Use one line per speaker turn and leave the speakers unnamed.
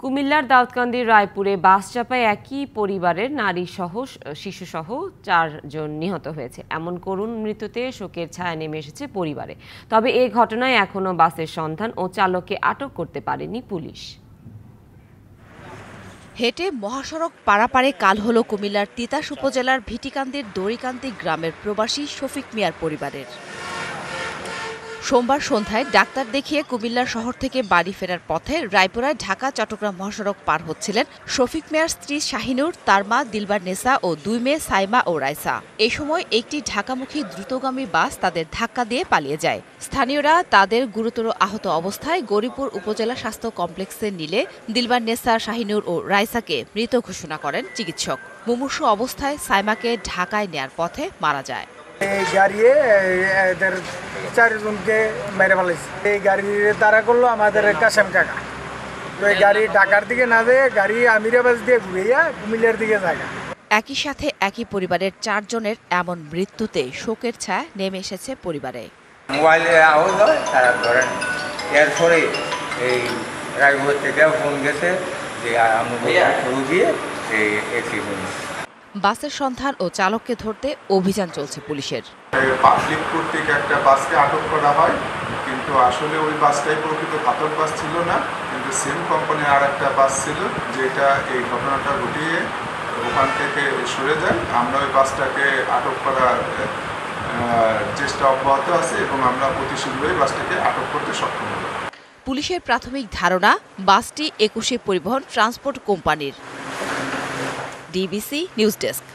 কুমিল্লার দাউদকান্দির রায়পুরে বাস চাপায় একই পরিবারের নারীসহ শিশুসহ 4 জন নিহত হয়েছে। এমন করুণ মৃত্যুতে শোকের ছায়া নেমে এসেছে পরিবারে। তবে এ ঘটনায় এখনো বাসের সন্ধান ও চালককে আটক করতে পারেনি পুলিশ।
হেঁটে মহাসড়ক পারাপারে কাল হলো কুমিল্লার তিতাস উপজেলার ভিটিকান্দির দড়িকান্দি গ্রামের প্রবাসী শফিক মিয়ার পরিবারের। সোমবার সন্ধ্যায় ডাক্তার দেখিয়ে কুমিল্লা শহর থেকে বাড়ি ফেরার পথে রায়পুরায় ঢাকা চট্টগ্রাম মহাসড়ক পার হচ্ছিলেন শফিক মিয়ার স্ত্রী শাহিনুর, তার মা দিলবার নেসা ও 2 মেয়ে সাইমা ও রাইসা। এই সময় একটি ঢাকামুখী দ্রুতগামী বাস তাদের ধাক্কা দিয়ে পালিয়ে যায়। স্থানীয়রা তাদের গুরুতর আহত অবস্থায় গৌরীপুর উপজেলা স্বাস্থ্য কমপ্লেক্সে নিলে দিলবার নেসা, শাহিনুর ও রাইসাকে মৃত ঘোষণা করেন চিকিৎসক। মুমূর্ষু অবস্থায় সাইমাকে ঢাকায় নেয়ার পথে মারা যায়।
এই গাড়ি এদের 4 জনকে মেরে ফেলেছে। এই গাড়ি তারা করলো আমাদের কাশেম কাকা। তো এই গাড়ি ঢাকার দিকে না যেয়ে গাড়ি আমিরাবাদ দিয়ে ঘুরিয়া কুমিল্লার দিকে যায়।
একই সাথে একই পরিবারের 4 জনের এমন মৃত্যুতে শোকের ছায়া নেমে এসেছে পরিবারে।
মোবাইলে আওয়াজ হয়, তারা ধরেন। এরপরে এই রায়পুর থেকে ফোন গেছে যে রুগিয়ে এই অ্যাক্সিডেন্ট।
বাসের সন্ধান ও চালককে ধরতে অভিযান চলছে পুলিশের।
পাবলিক কর্তৃক একটা বাসকে আটক করা হয়, কিন্তু আসলে ওই বাসটাই প্রকৃত ঘাতক বাস ছিল না, কিন্তু সেম কোম্পানির আর একটা বাস ছিল যেটা এই ঘটনাটা ঘটিয়ে ওখান থেকে সরে যায়। আমরা ওই বাসটাকে আটক করার চেষ্টা অব্যাহত আছে এবং আমরা অতি শীঘ্রই বাসটাকে আটক করতে সক্ষম হব।
পুলিশের প্রাথমিক ধারণা, বাসটি 21 পরিবহন ট্রান্সপোর্ট কোম্পানির। DBC news desk.